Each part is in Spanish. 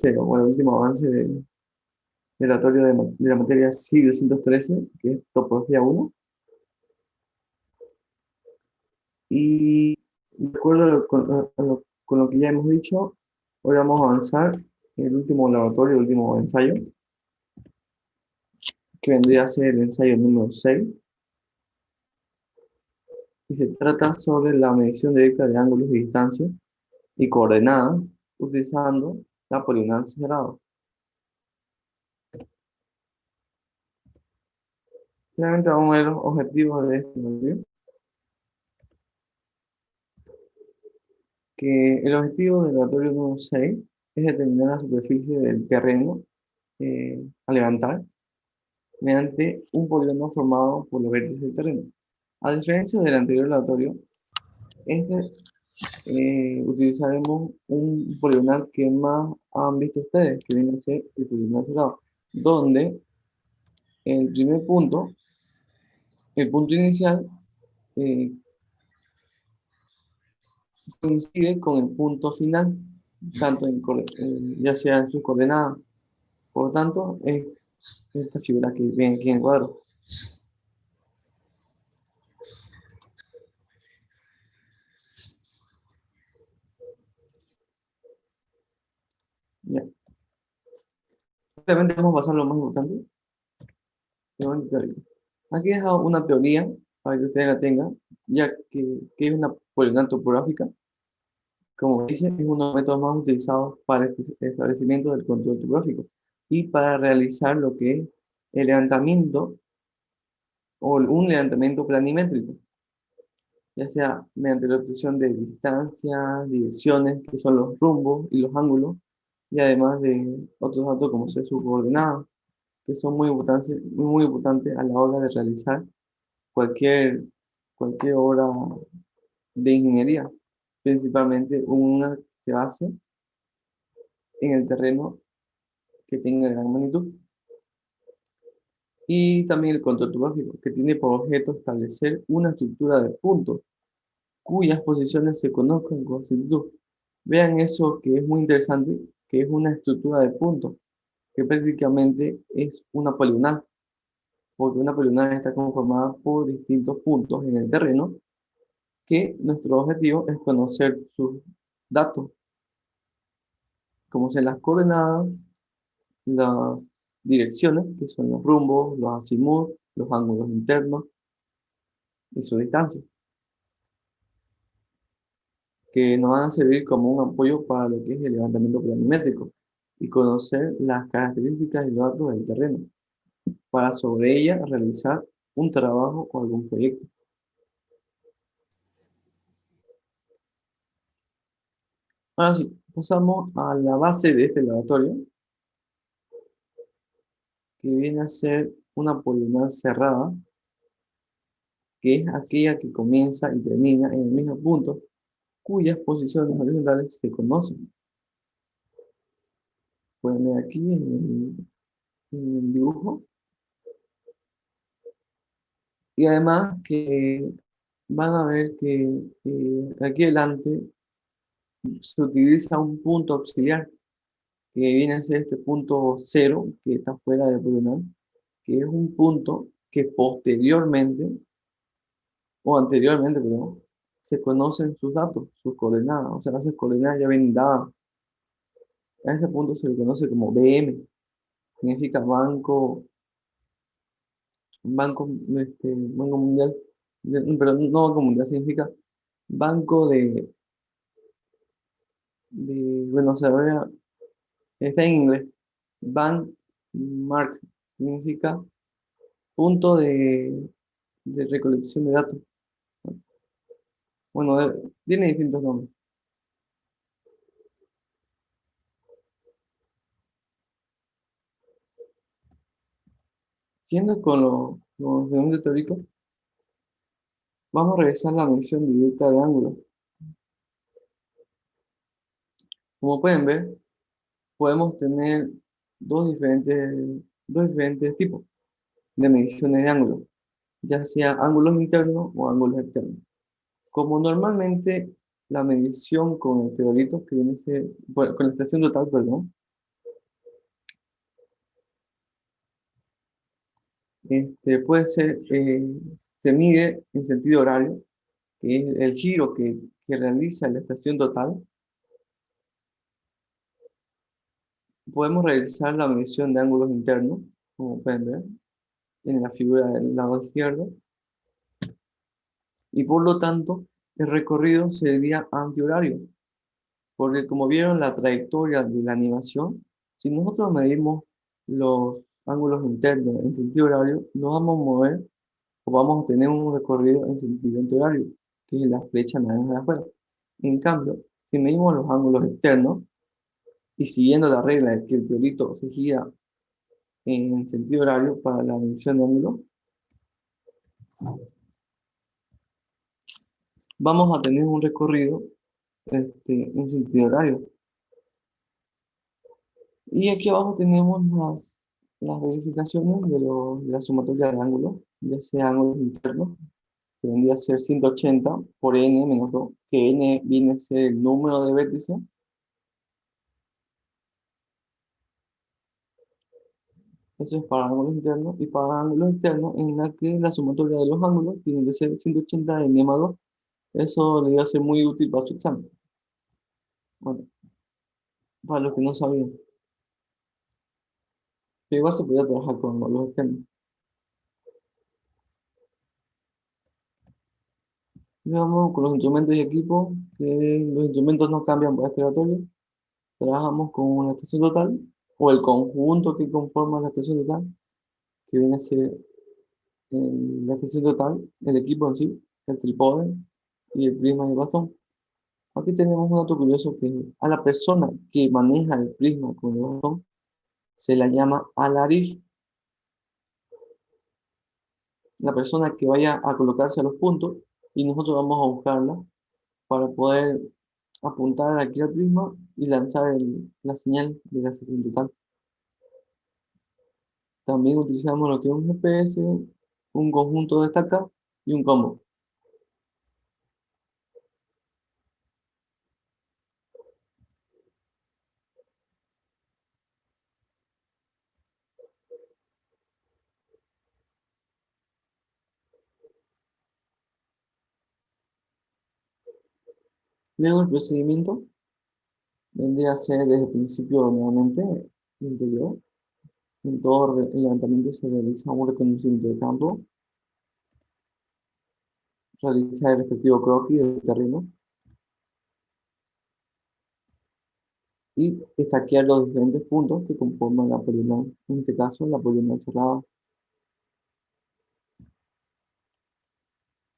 el último avance del aleatorio de la materia SI 213, que es topología uno. Y de acuerdo con lo que ya hemos dicho, hoy vamos a avanzar en el último laboratorio, el último ensayo, que vendría a ser el ensayo número 6, y se trata sobre la medición directa de ángulos y distancias y coordenadas utilizando la poligonal cerrada. Finalmente vamos a ver los objetivos de este modelo, que el objetivo del laboratorio número 6 es determinar la superficie del terreno a levantar mediante un polígono formado por los vértices del terreno. A diferencia del anterior laboratorio, este utilizaremos un poligonal que más han visto ustedes, que viene a ser el poligonal cerrado, donde el primer punto, el punto inicial, eh, coincide con el punto final, tanto ya sea en sus coordenadas. Por lo tanto, es esta figura que ven aquí en el cuadro. Ya. Obviamente vamos a pasar lo más importante, lo teórico. Aquí he dejado una teoría para que ustedes la tengan, ya que es una poligonal topográfica. Como dice, es uno de los métodos más utilizados para el establecimiento del control topográfico y para realizar lo que es el levantamiento o un levantamiento planimétrico, ya sea mediante la obtención de distancias, direcciones, que son los rumbos y los ángulos, y además de otros datos como ser sus coordenadas, que son muy importantes a la hora de realizar cualquier, cualquier obra de ingeniería. Principalmente una que se base en el terreno que tenga gran magnitud. Y también el control topográfico, que tiene por objeto establecer una estructura de puntos cuyas posiciones se conozcan con exactitud. Vean eso que es muy interesante, que es una estructura de puntos, que prácticamente es una poligonal, porque una poligonal está conformada por distintos puntos en el terreno, que nuestro objetivo es conocer sus datos, como son las coordenadas, las direcciones, que son los rumbos, los azimuth, los ángulos internos y su distancia, que nos van a servir como un apoyo para lo que es el levantamiento planimétrico y conocer las características y los datos del terreno, para sobre ella realizar un trabajo o algún proyecto. Ahora sí, pasamos a la base de este laboratorio, que viene a ser una poligonal cerrada, que es aquella que comienza y termina en el mismo punto, cuyas posiciones horizontales se conocen. Pueden ver aquí en el dibujo. Y además que van a ver que aquí adelante se utiliza un punto auxiliar, que viene a ser este punto cero, que está fuera del poligonal, que es un punto que posteriormente, o anteriormente, perdón, se conocen sus datos, sus coordenadas, o sea, esas coordenadas ya vienen dadas. A ese punto se le conoce como BM, significa Banco Mundial, pero no Banco Mundial, significa Banco bueno, se ve, está en inglés, Mark, significa punto de recolección de datos. Bueno, tiene distintos nombres. Siendo con los elementos teóricos, vamos a revisar la medición directa de ángulos. Como pueden ver, podemos tener dos diferentes tipos de mediciones de ángulos, ya sea ángulos internos o ángulos externos. Como normalmente la medición con el teorito, que viene a ser, bueno, con la estación total, perdón, Puede ser, se mide en sentido horario, que es el giro que realiza la estación total. Podemos realizar la medición de ángulos internos, como pueden ver en la figura del lado izquierdo, y por lo tanto el recorrido sería antihorario, porque como vieron la trayectoria de la animación, si nosotros medimos los ángulos internos en sentido horario, nos vamos a mover o vamos a tener un recorrido en sentido antihorario, que es la flecha naranja de afuera. En cambio, si medimos los ángulos externos y siguiendo la regla de que el teorito se gira en sentido horario para la medición de ángulo, vamos a tener un recorrido en sentido horario. Y aquí abajo tenemos las verificaciones de la sumatoria de ángulos, ya sea ángulos internos, que vendría a ser 180 por n menos 2, que n viene a ser el número de vértices. Eso es para ángulos internos, y para ángulos externos, en la que la sumatoria de los ángulos tiene que ser 180 de n más 2. Eso le va a ser muy útil para su examen. Bueno, para los que no sabían. Pero igual se podía trabajar con los externos. Digamos, con los instrumentos y equipos, que los instrumentos no cambian por este aleatorio. Trabajamos con una estación total, o el conjunto que conforma la estación total, que viene a ser la estación total, el equipo en sí, el trípode y el prisma y el bastón. Aquí tenemos un dato curioso que a la persona que maneja el prisma con el bastón se la llama alarif. La persona que vaya a colocarse a los puntos y nosotros vamos a buscarla para poder apuntar aquí al prisma y lanzar la señal de la estación total. También utilizamos lo que es un GPS, un conjunto de estaca y un combo. Luego el procedimiento vendría a ser desde el principio nuevamente lo anterior. En todo levantamiento se realiza un reconocimiento de campo, realiza el respectivo croquis del terreno y estaquear los diferentes puntos que conforman la poligonal, en este caso la poligonal cerrada,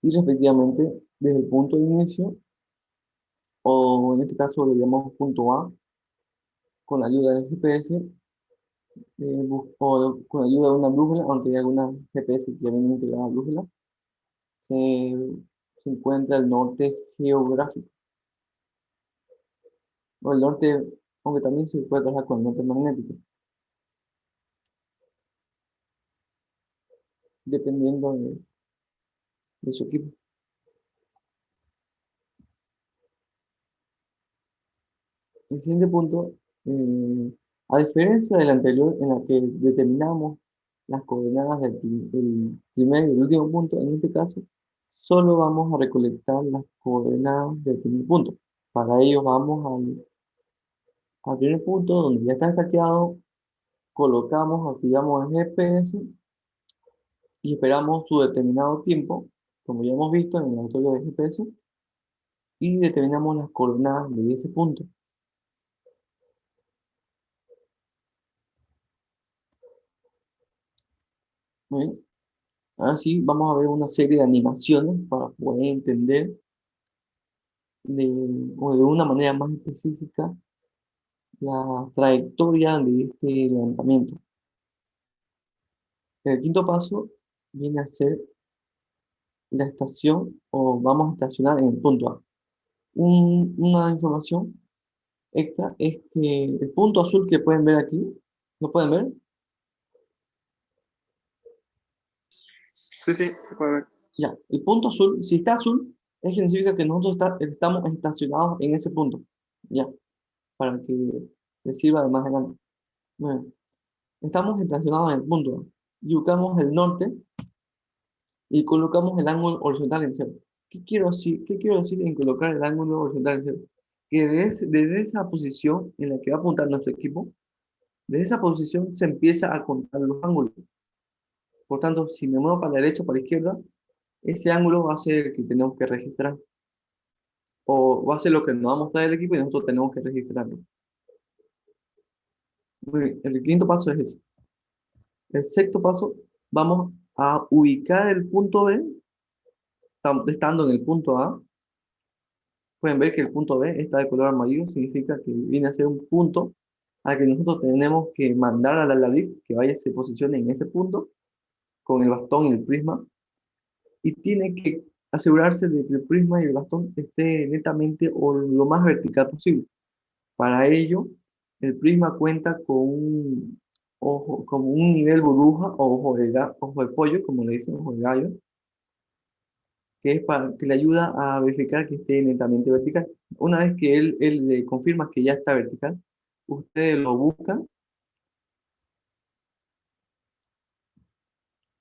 y respectivamente desde el punto de inicio, o en este caso lo llamamos punto A, con la ayuda del GPS, o con la ayuda de una brújula, aunque hay algunas GPS que vienen integradas a la brújula, se, se encuentra el norte geográfico, o el norte, aunque también se puede trabajar con el norte magnético, dependiendo de su equipo. El siguiente punto, a diferencia del anterior, en la que determinamos las coordenadas del primer y el último punto, en este caso, solo vamos a recolectar las coordenadas del primer punto. Para ello vamos al primer punto donde ya está destaqueado, colocamos, activamos el GPS y esperamos su determinado tiempo, como ya hemos visto en el autor del GPS, y determinamos las coordenadas de ese punto. Muy bien. Ahora sí, vamos a ver una serie de animaciones para poder entender o de una manera más específica la trayectoria de este levantamiento. El quinto paso viene a ser la estación, o vamos a estacionar en el punto A. Una información extra es que el punto azul que pueden ver aquí, ¿lo pueden ver? Sí, sí, se puede ver. Ya, el punto azul, si está azul, es que significa que nosotros estamos estacionados en ese punto. Ya, para que les sirva de más adelante. Bueno, estamos estacionados en el punto A. y buscamos el norte y colocamos el ángulo horizontal en cero. ¿Qué quiero decir en colocar el ángulo horizontal en cero? Que desde esa posición en la que va a apuntar nuestro equipo, desde esa posición se empieza a contar los ángulos. Por tanto, si me muevo para la derecha o para la izquierda, ese ángulo va a ser el que tenemos que registrar. O va a ser lo que nos va a mostrar el equipo y nosotros tenemos que registrarlo. Muy bien, el quinto paso es ese. El sexto paso, vamos a ubicar el punto B, estando en el punto A. Pueden ver que el punto B está de color amarillo, significa que viene a ser un punto al que nosotros tenemos que mandar a la nariz que vaya, se posicione en ese punto con el bastón y el prisma, y tiene que asegurarse de que el prisma y el bastón esté netamente o lo más vertical posible. Para ello, el prisma cuenta con un ojo, como un nivel burbuja o ojo de pollo, como le dicen, ojo de gallo, que es para que le ayuda a verificar que esté netamente vertical. Una vez que él le confirma que ya está vertical, ustedes lo buscan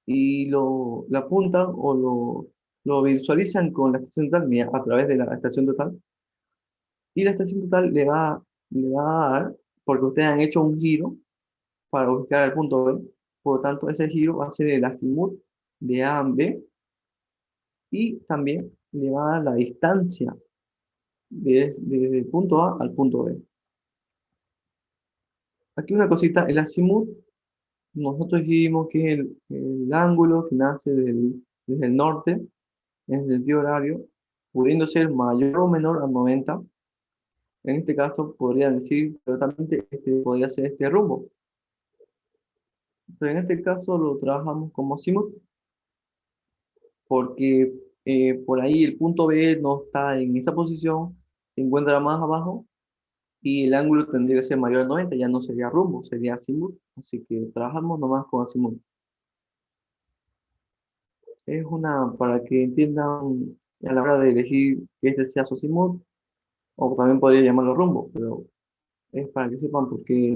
y lo apuntan o lo visualizan con la estación total, mira, a través de la estación total. Y la estación total le va a dar, porque ustedes han hecho un giro para buscar el punto B, por lo tanto ese giro va a ser el azimut de A a B, y también le va a dar la distancia desde el punto A al punto B. Aquí una cosita, el azimut, nosotros dijimos que es el ángulo que nace desde el norte, en el sentido horario, pudiendo ser mayor o menor a 90. En este caso podría decir totalmente este podría ser este rumbo. Pero en este caso lo trabajamos como azimut, porque por ahí el punto B no está en esa posición, se encuentra más abajo, y el ángulo tendría que ser mayor a 90, ya no sería rumbo, sería azimut. Así que trabajamos nomás con azimut. Es una para que entiendan a la hora de elegir que este sea su azimut, o también podría llamarlo rumbo, pero es para que sepan por qué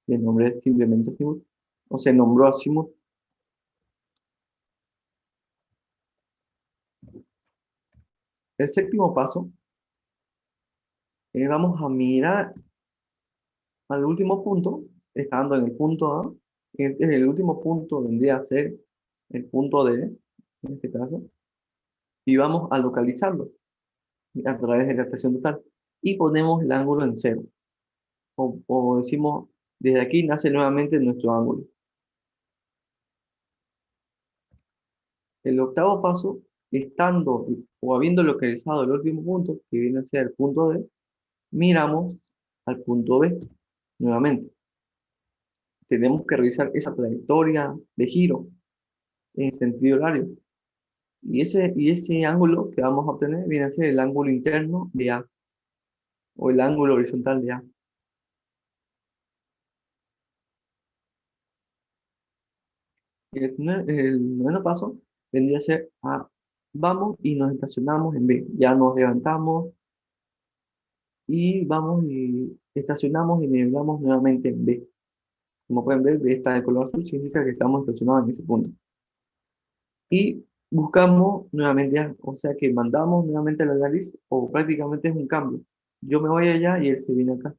el nombre es simplemente azimut, o se nombró azimut. El séptimo paso, vamos a mirar al último punto, estando en el punto A. El último punto vendría a ser el punto D, en este caso, y vamos a localizarlo a través de la estación total. Y ponemos el ángulo en cero. O decimos, desde aquí nace nuevamente nuestro ángulo. El octavo paso, estando o habiendo localizado el último punto, que viene a ser el punto D, miramos al punto B nuevamente. Tenemos que revisar esa trayectoria de giro en sentido horario. Y ese ángulo que vamos a obtener viene a ser el ángulo interno de A, o el ángulo horizontal de A. El noveno paso vendría a ser A. Vamos y nos estacionamos en B. Ya nos levantamos y vamos y estacionamos y nivelamos nuevamente en B. Como pueden ver, B está de color azul, significa que estamos estacionados en ese punto. Y buscamos nuevamente A, o sea que mandamos nuevamente a la nariz, o prácticamente es un cambio. Yo me voy allá y él se viene acá.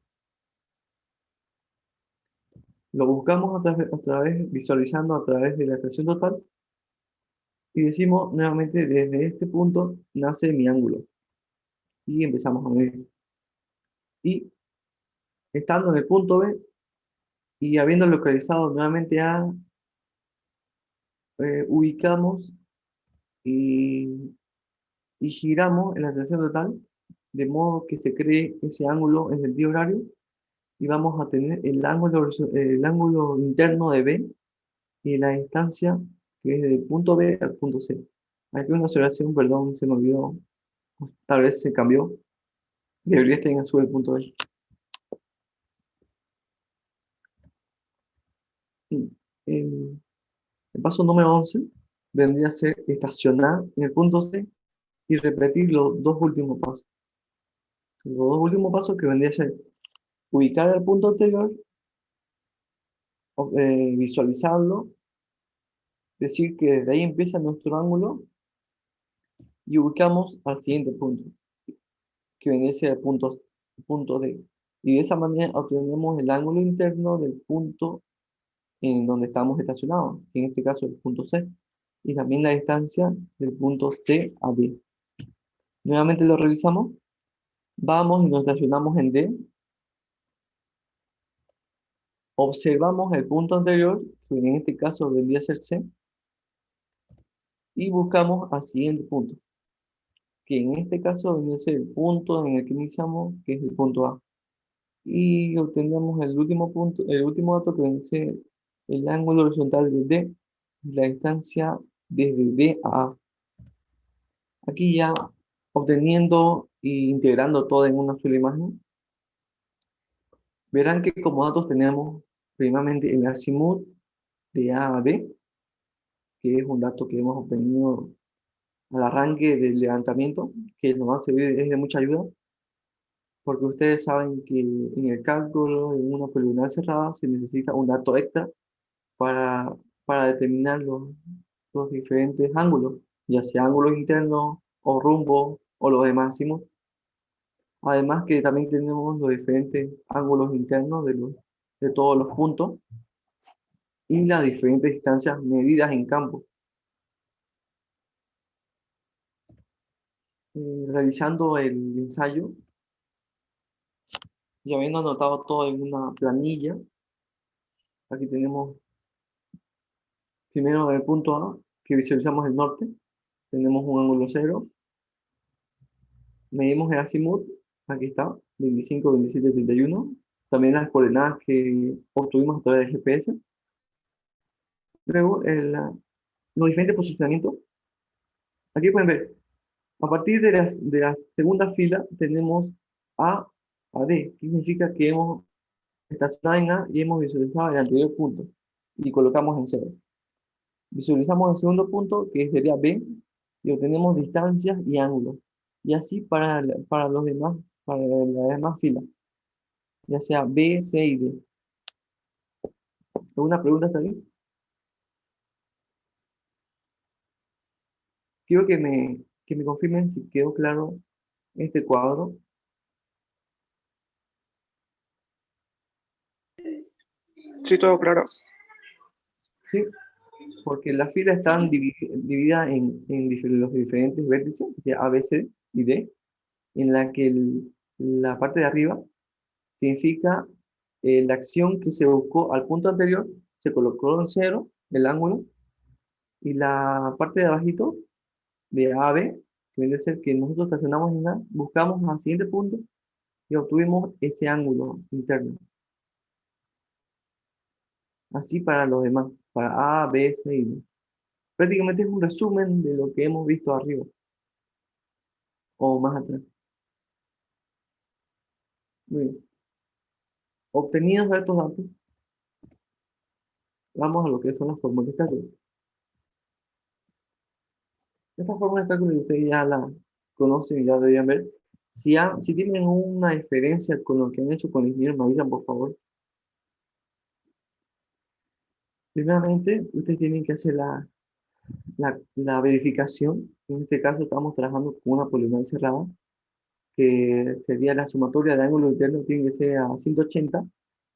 Lo buscamos a través, visualizando a través de la estación total, y decimos nuevamente, desde este punto nace mi ángulo. Y empezamos a medir. Y estando en el punto B y habiendo localizado nuevamente A, ubicamos y, y giramos en la estación total, de modo que se cree ese ángulo en sentido horario, y vamos a tener el ángulo interno de B y la distancia que es del punto B al punto C. Aquí una observación, perdón, se me olvidó, tal vez se cambió, debería estar en azul el punto B. Mm, el paso número 11 vendría a ser estacionar en el punto C y repetir los dos últimos pasos. Los dos últimos pasos que vendría a ser ubicar el punto anterior, visualizarlo decir que desde ahí empieza nuestro ángulo y ubicamos al siguiente punto, que viene a ser el punto D. Y de esa manera obtenemos el ángulo interno del punto en donde estamos estacionados, en este caso el punto C, y también la distancia del punto C a D. Nuevamente lo revisamos, vamos y nos estacionamos en D, observamos el punto anterior, que en este caso vendría a ser C, y buscamos al siguiente punto, que en este caso vendría a ser el punto en el que iniciamos, que es el punto A. Y obtenemos el último punto, el último dato que viene a ser el ángulo horizontal de D, y la distancia desde D a A. Aquí ya obteniendo e integrando todo en una sola imagen, verán que como datos tenemos primeramente el azimut de A a B, que es un dato que hemos obtenido al arranque del levantamiento, que nos va a servir, es de mucha ayuda, porque ustedes saben que en el cálculo en una poligonal cerrada se necesita un dato extra para, para determinar los diferentes ángulos, ya sea ángulos internos o rumbo o los de máximo. Además que también tenemos los diferentes ángulos internos de todos los puntos y las diferentes distancias medidas en campo. Realizando el ensayo y habiendo anotado todo en una planilla, aquí tenemos primero el punto A, que visualizamos el norte, tenemos un ángulo cero, medimos el azimut, aquí está, 25, 27, 31, también las coordenadas que obtuvimos a través del GPS, luego los diferentes posicionamientos, aquí pueden ver, a partir de la segunda fila tenemos A a D, que significa que hemos estacionado en A y hemos visualizado el anterior punto, y colocamos en cero. Visualizamos el segundo punto, que sería B, y obtenemos distancias y ángulos. Y así para los demás, para las demás filas, ya sea B, C y D. ¿Alguna pregunta hasta ahí? Quiero que me confirmen si quedó claro este cuadro. Sí, todo claro. ¿Sí? Porque las filas están divididas en los diferentes vértices, o sea, A, B, C y D, en la que la parte de arriba significa la acción que se buscó al punto anterior, se colocó en cero, el ángulo, y la parte de abajito, de A a B, que viene a ser que nosotros estacionamos en A, buscamos al siguiente punto y obtuvimos ese ángulo interno. Así para los demás, para A, B, C y D. Prácticamente es un resumen de lo que hemos visto arriba, o más atrás. Muy bien. Obtenidos estos datos, vamos a lo que son las fórmulas de cálculo. Esta fórmula de cálculo ustedes ya la conocen y ya deberían ver. Si tienen una diferencia con lo que han hecho con el ingeniero, me avisan, por favor. Primeramente, ustedes tienen que hacer la verificación. En este caso, estamos trabajando con una polinomial cerrada, que sería la sumatoria de ángulos internos, tiene que ser a 180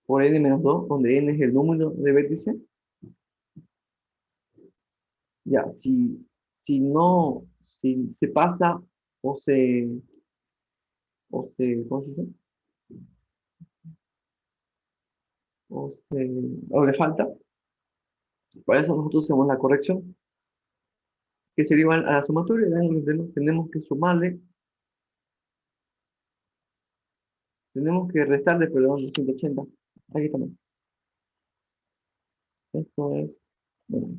por n menos 2, donde n es el número de vértices. Ya, si no, si se pasa o ¿cómo se dice? O le falta, para eso nosotros hacemos la corrección, que sería igual a la sumatoria de ángulos internos, tenemos que restarle, perdón, 180. Aquí también. Esto es, bueno,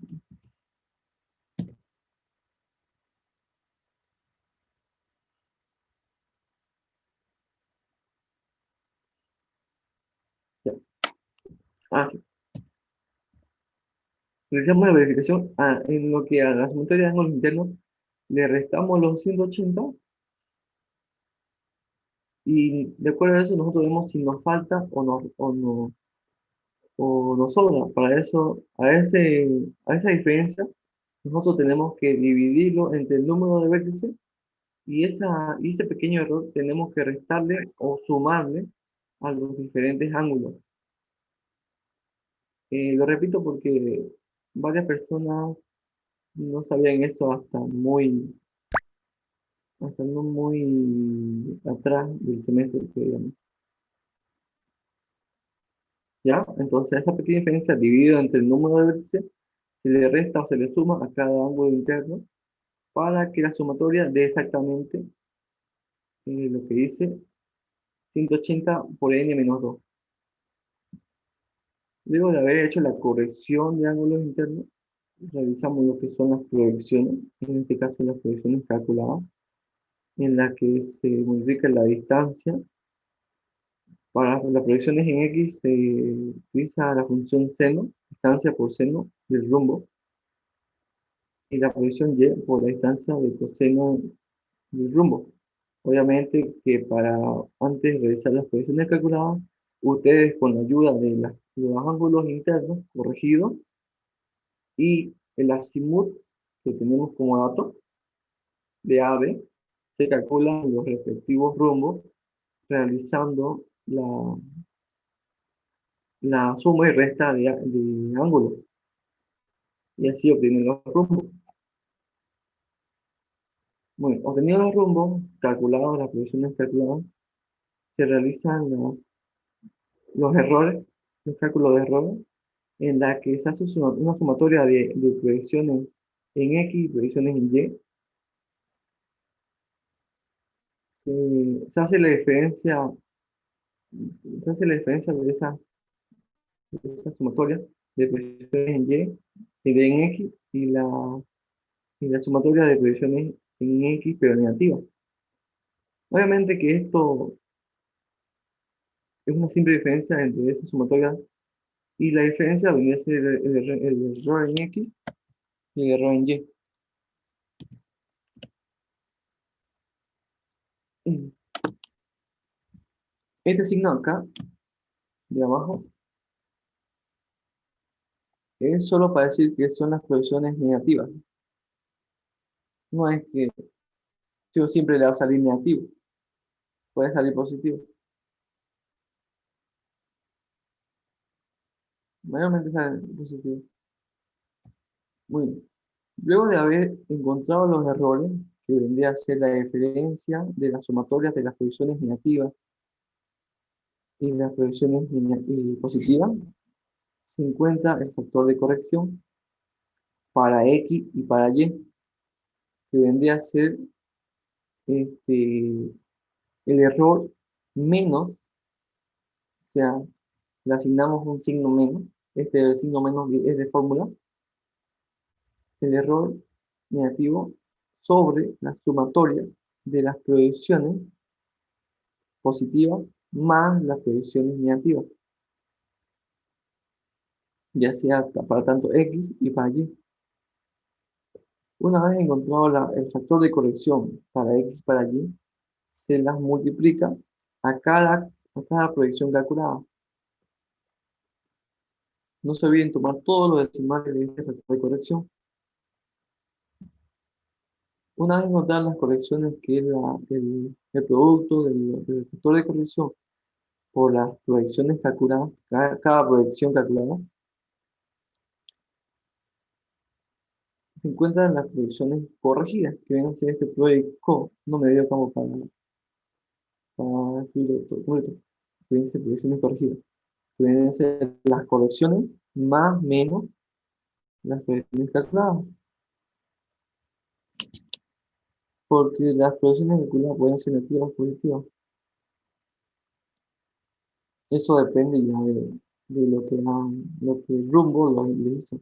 ya. Sí. Realizamos la verificación en lo que a la sumatoria de ángulos internos le restamos los 180 y de acuerdo a eso nosotros vemos si nos falta o no, o nos sobra. Para eso, a esa diferencia, nosotros tenemos que dividirlo entre el número de vértices y ese pequeño error tenemos que restarle o sumarle a los diferentes ángulos. Lo repito porque varias personas no sabían eso hasta no muy atrás del semestre que digamos. ¿Ya? Entonces, esa pequeña diferencia dividida entre el número de vértices se le resta o se le suma a cada ángulo interno para que la sumatoria dé exactamente lo que dice 180 por n menos 2. Luego de haber hecho la corrección de ángulos internos, revisamos lo que son las proyecciones, en este caso las proyecciones calculadas, en la que se modifica la distancia. Para las proyecciones en X se utiliza la función seno, distancia por seno del rumbo, y la proyección Y por la distancia de coseno del rumbo. Obviamente que para antes de realizar las proyecciones calculadas, ustedes con la ayuda de los ángulos internos corregidos y el azimut que tenemos como dato de AB, se calculan los respectivos rumbos realizando la suma y resta de ángulos y así obtienen los rumbos. Bueno, obtenidos los rumbos calculados, las proyecciones calculadas, se realizan los errores, los cálculos de errores, en la que se hace una sumatoria de proyecciones en X y proyecciones en Y. Se hace la diferencia, se hace la diferencia de esas sumatorias de proyecciones en Y y de en X y la sumatoria de proyecciones en X pero negativa. Obviamente que esto es una simple diferencia entre esas sumatorias y la diferencia vendría a ser el error en X y el error en Y. Este signo acá, de abajo, es solo para decir que son las proyecciones negativas. No es que siempre le va a salir negativo, puede salir positivo. Mayormente sale positivo. Muy bien. Luego de haber encontrado los errores, que vendría a ser la diferencia de las sumatorias de las proyecciones negativas y las proyecciones positivas, se encuentra el factor de corrección para X y para Y, que vendría a ser este, el error menos, o sea, le asignamos un signo menos, el signo menos es de fórmula, el error negativo sobre la sumatoria de las proyecciones positivas más las proyecciones negativas, ya sea para tanto X y para Y. Una vez encontrado el factor de corrección para X y para Y, se las multiplica a cada proyección calculada. No se olviden tomar todos los decimales de este factor de corrección. Una vez encontradas las correcciones, que es el producto del factor de corrección por las proyecciones calculadas, cada proyección calculada, se encuentran las proyecciones corregidas, que vienen a ser este proyecto, no me dio como para escribirlo todo completo, que vienen a ser proyecciones corregidas, que vienen a ser las correcciones más menos las proyecciones calculadas, porque las proyecciones calculadas pueden ser negativas o positivas. Eso depende ya de lo que el rumbo le hizo.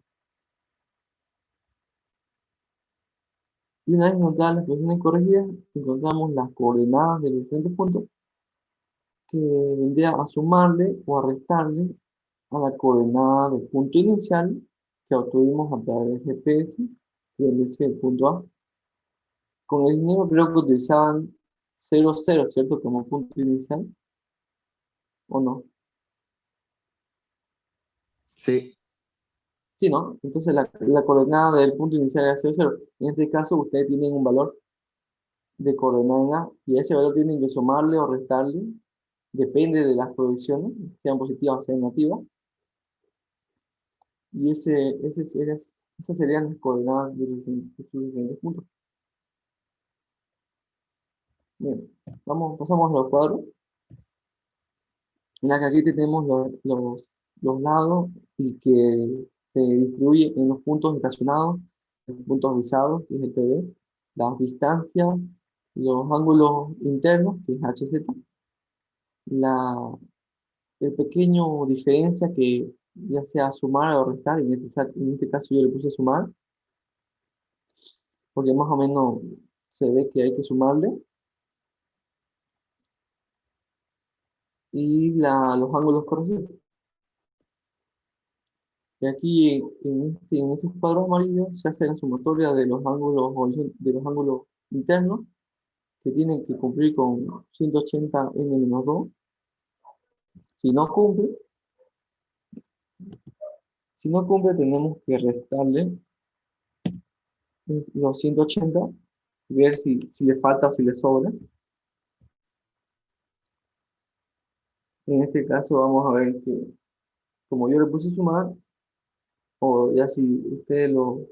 Y una vez encontradas las posiciones corregidas, encontramos las coordenadas de los diferentes puntos que vendría a sumarle o a restarle a la coordenada del punto inicial que obtuvimos a través del GPS, que es el punto A. Con el dinero creo que utilizaban 0, 0, ¿cierto? Como punto inicial, ¿o no? Sí, Sí, ¿no? Entonces la coordenada del punto inicial es 0, 0. En este caso, ustedes tienen un valor de coordenada en A, y a ese valor tienen que sumarle o restarle, depende de las proyecciones, sean positivas o sean negativas, y esas serían las coordenadas de sus diferentes puntos. Bien, pasamos a los cuadros. En la que aquí tenemos los lados y que se distribuye en los puntos estacionados, los puntos visados, que es el PB, las distancias, los ángulos internos, que es HZ, la, el pequeño diferencia que ya sea sumar o restar, en este caso yo le puse sumar, porque más o menos se ve que hay que sumarle, y los ángulos corregidos. Y aquí en estos cuadros amarillos se hace la sumatoria de los ángulos internos que tienen que cumplir con 180 n-2. Si no cumple, si no cumple tenemos que restarle los 180, ver si le falta o si le sobra. En este caso vamos a ver que como yo le puse sumar, o ya si ustedes lo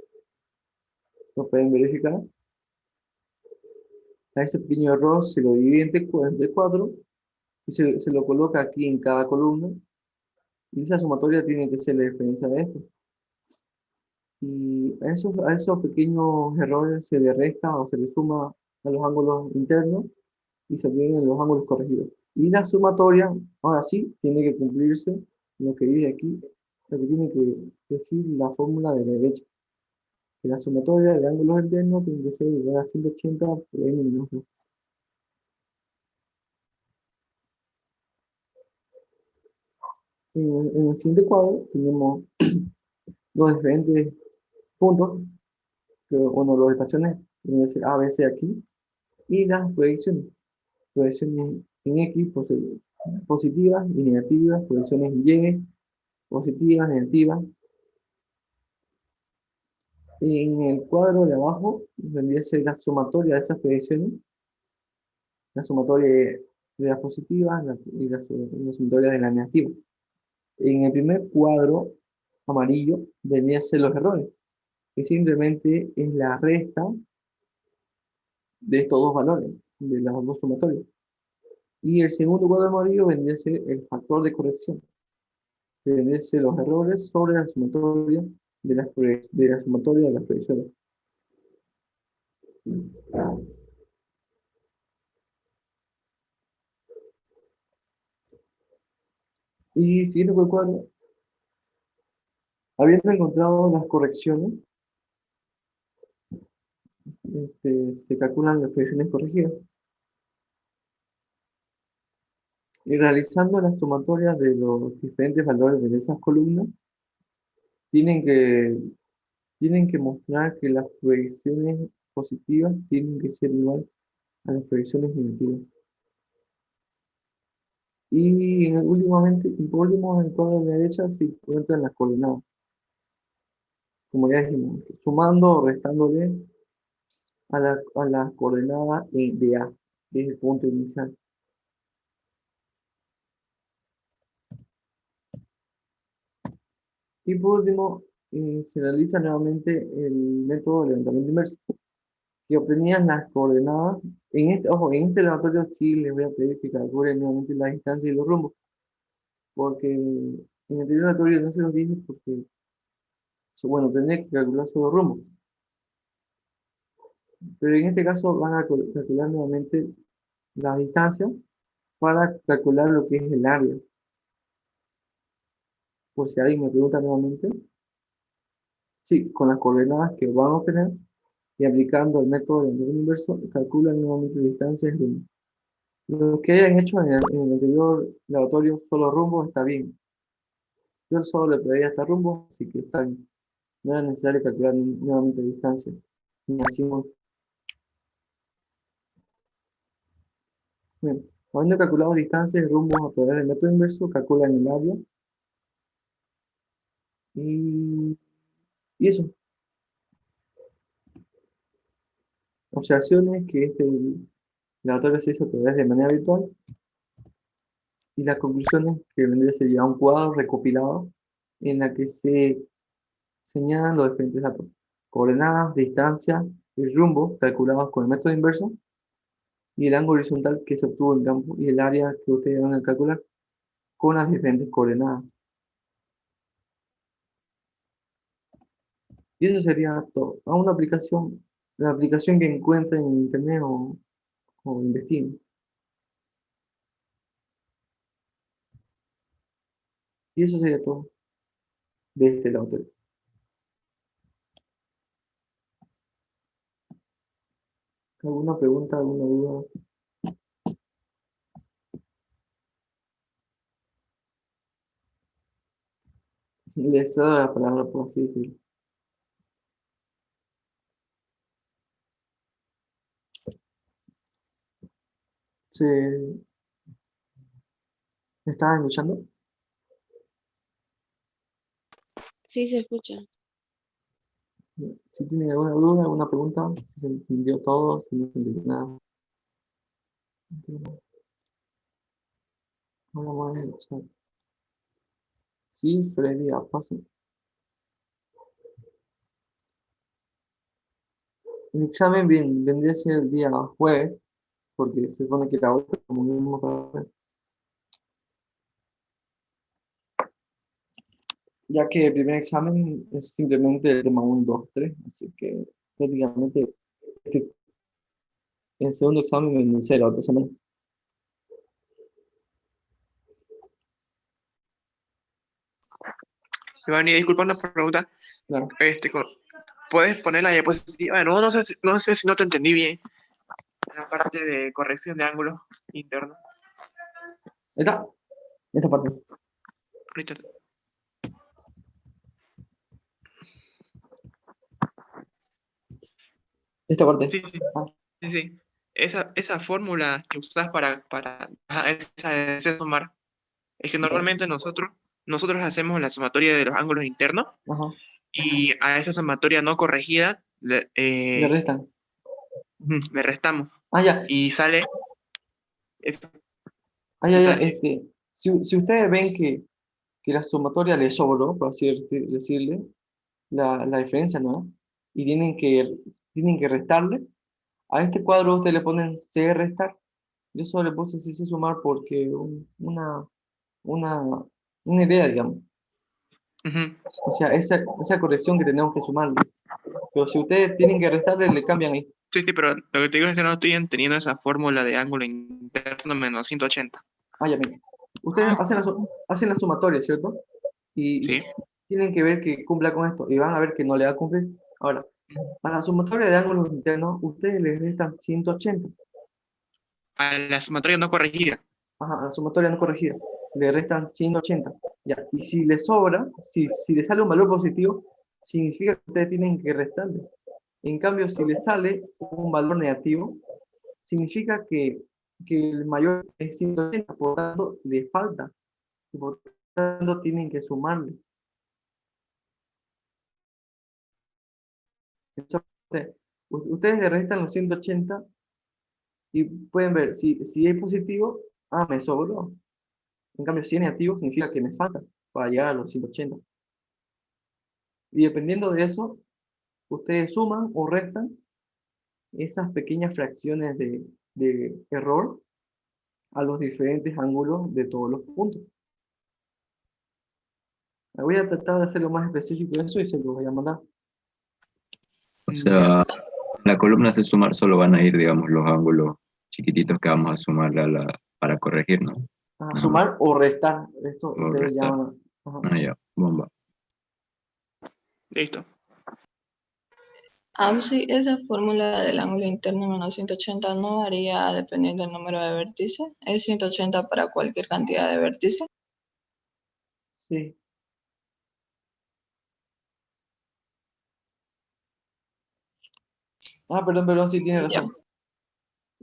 pueden verificar, a ese pequeño error se lo divide entre 4 y se lo coloca aquí en cada columna, y esa sumatoria tiene que ser la diferencia de esto. Y a esos pequeños errores se le resta o se le suma a los ángulos internos y se vienen los ángulos corregidos. Y la sumatoria, ahora sí, tiene que cumplirse lo que dice aquí, lo que tiene que decir la fórmula de la derecha. Que la sumatoria de ángulos internos tiene que ser igual a 180 por n-2. En el siguiente cuadro tenemos los diferentes puntos, las estaciones, tiene que ser A, B, C aquí, y las proyecciones. Proyecciones en X positivas y negativas, proyecciones en Y positivas, negativas. En el cuadro de abajo vendría a ser la sumatoria de esas proyecciones, la sumatoria de las positivas y la sumatoria de las negativas. En el primer cuadro amarillo vendría a ser los errores, que simplemente es la resta de estos dos valores, de las dos sumatorias. Y el segundo cuadro amarillo vendría a ser el factor de corrección, que vendría a ser los errores sobre la sumatoria de la sumatoria de las proyecciones. Y siguiendo con el cuadro, habiendo encontrado las correcciones, se calculan las proyecciones corregidas. Y realizando las sumatorias de los diferentes valores de esas columnas, tienen que, tienen que mostrar que las proyecciones positivas tienen que ser igual a las proyecciones negativas. Y por último, en el cuadro de la derecha se encuentran las coordenadas. Como ya dijimos, sumando o restándole a la coordenada de A, que es el punto inicial. Y por último, se realiza nuevamente el método de levantamiento inverso, que obtenían las coordenadas. Ojo, en este laboratorio sí les voy a pedir que calculen nuevamente la distancia y los rumbos, porque en el anterior laboratorio no se los dije porque, bueno, tendré que calcular solo rumbos. Pero en este caso van a calcular nuevamente la distancia para calcular lo que es el área. Por si alguien me pregunta nuevamente, sí, con las coordenadas que van a obtener y aplicando el método de levantamiento inverso, calculan nuevamente distancias y rumbos. Lo que hayan hecho en el anterior laboratorio solo rumbo está bien. Yo solo le pedí hasta rumbo, así que está bien. No era necesario calcular nuevamente distancia. Ni así. Bien. Habiendo calculado distancias y rumbos a través del método inverso, calculan el área Y, y eso, observaciones que este laboratorio se hizo a través de manera virtual. Y la conclusión es que vendría a ser ya un cuadro recopilado en la que se señalan los diferentes datos, coordenadas, distancia, el rumbo calculados con el método inverso y el ángulo horizontal que se obtuvo en campo y el área que ustedes van a calcular con las diferentes coordenadas. Y eso sería todo. A una aplicación, la aplicación que encuentren en internet o investiguen. Y eso sería todo de este lado. ¿Alguna pregunta, alguna duda? Les cedo la palabra, por así decirlo. ¿Se me estaban escuchando? Sí, se escucha. Si tienen alguna duda, alguna pregunta, si se entendió todo, si no se entendió nada. Ahora más en el chat. Sí, Freddy, paso. El examen vendría a ser el día jueves, porque se supone que la otra como mismo para ya que el primer examen es simplemente el tema 1, 2, 3, así que prácticamente este, el segundo examen vendría a ser la otra semana. Iván, y disculpa una pregunta. Claro. ¿Puedes poner la diapositiva? No, no sé si no te entendí bien. La parte de corrección de ángulos internos. Esta parte. Ahorita. Esta parte. Sí, sí, Ah, sí, sí. Esa fórmula que usas esa sumar, es que normalmente nosotros hacemos la sumatoria de los ángulos internos ajá. y a esa sumatoria no corregida Le restan. le restamos Ah, ya. y sale eso. Ah, Y ya, ya. sale. Si ustedes ven que la sumatoria le sobró, por así decirle, la diferencia, ¿no? Y tienen que restarle. A este cuadro ustedes le ponen C restar. Yo solo le puse C sumar porque una, una idea, digamos. Ujú. O sea, esa corrección que tenemos que sumarle. Pero si ustedes tienen que restarle, le cambian ahí. Sí, sí, pero lo que te digo es que no estoy teniendo esa fórmula de ángulo interno menos 180. Ah, ya, mira. Ustedes hacen la sumatoria, ¿cierto? Y ¿Sí? tienen que ver que cumpla con esto. Y van a ver que no le va a cumplir. Ahora, para la sumatoria de ángulos internos, ustedes le restan 180. A la sumatoria no corregida. Ajá, a la sumatoria no corregida. Le restan 180. Ya. Y si le sobra, si le sale un valor positivo, significa que ustedes tienen que restarle. En cambio, si le sale un valor negativo, significa que el mayor es 180, por lo tanto, le falta. Y por lo tanto, tienen que sumarle. Entonces, ustedes le restan los 180 y pueden ver si es positivo, me sobró. En cambio, si es negativo, significa que me falta para llegar a los 180. Y dependiendo de eso, ustedes suman o restan esas pequeñas fracciones de error a los diferentes ángulos de todos los puntos. Voy a tratar de hacerlo más específico de eso y se lo voy a mandar. O Ya. sea, en la columna de sumar solo van a ir, digamos, los ángulos chiquititos que vamos a sumarle para corregir, ¿no? Nada más. Sumar o restar. Esto O ustedes restar. llaman. Ajá. Ah, ya, bomba. Listo. Sí, esa fórmula del ángulo interno menos 180 no varía dependiendo del número de vértices. Es 180 para cualquier cantidad de vértices. Sí. Perdón, sí tiene Ya. razón.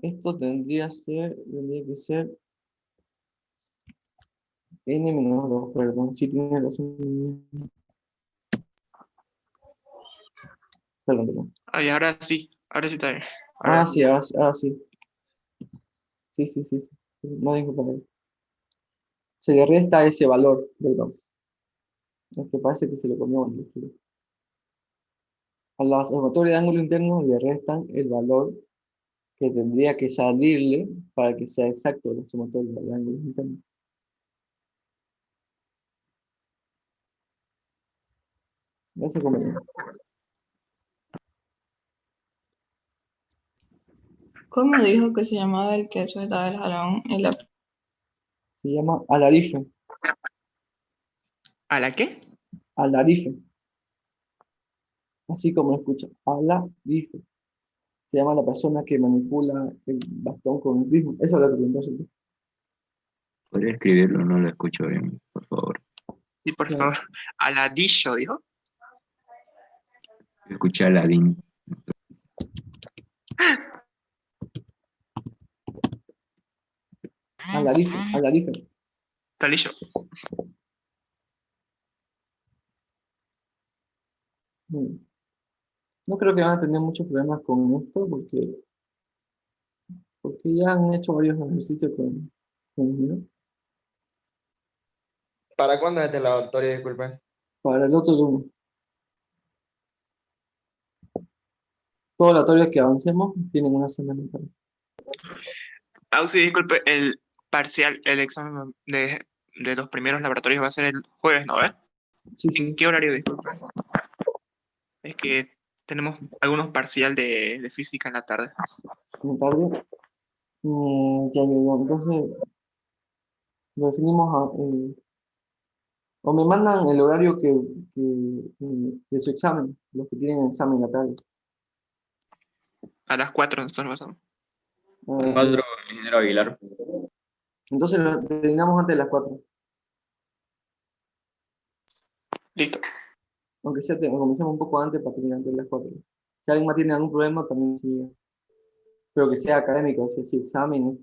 Esto tendría que ser n menos 2, perdón, sí tiene razón. Perdón. Ay, ahora sí está bien. Ah, Sí. sí, ahora sí. Sí. No dijo para él. Se le resta ese valor, perdón. Es que parece que se lo comió mal. A la sumatoria de ángulo interno le restan el valor que tendría que salirle para que sea exacto la sumatoria de ángulos internos. Ya se comió. ¿Cómo dijo que se llamaba el que sujetaba el jalón en la... Se llama alarife. ¿A la qué? Alarife. Así como lo escucha. Alarife. Se llama la persona que manipula el bastón con el ritmo. Eso es lo que preguntó. ¿Podría escribirlo? No lo escucho bien, por favor. Y por Claro. favor, Aladillo, dijo. Yo escuché a Aladín. Alarife. Talillo. Mm. No creo que van a tener muchos problemas con esto porque ya han hecho varios ejercicios conmigo. ¿Para cuándo es este laboratorio, disculpe? Para el otro turno. Todos los laboratorios que avancemos tienen una semana para. Sí, disculpe, el parcial, el examen de los primeros laboratorios va a ser el jueves, ¿no ves? Sí, ¿En sí. qué horario, disculpe? Es que tenemos algunos parcial de física en la tarde. En la tarde. Ya. Entonces, lo definimos o me mandan el horario de su examen, los que tienen examen en la tarde. A las 4 nosotros pasamos. Eh, 4, ingeniero Aguilar. entonces lo terminamos antes de las 4. Listo. Aunque sea, comencemos un poco antes para terminar antes de las 4. Si alguien más tiene algún problema, también sí. Pero que sea académico, o sea, si examen,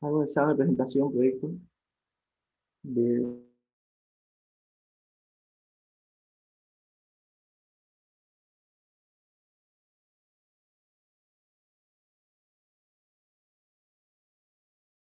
algún examen, presentación, proyecto, de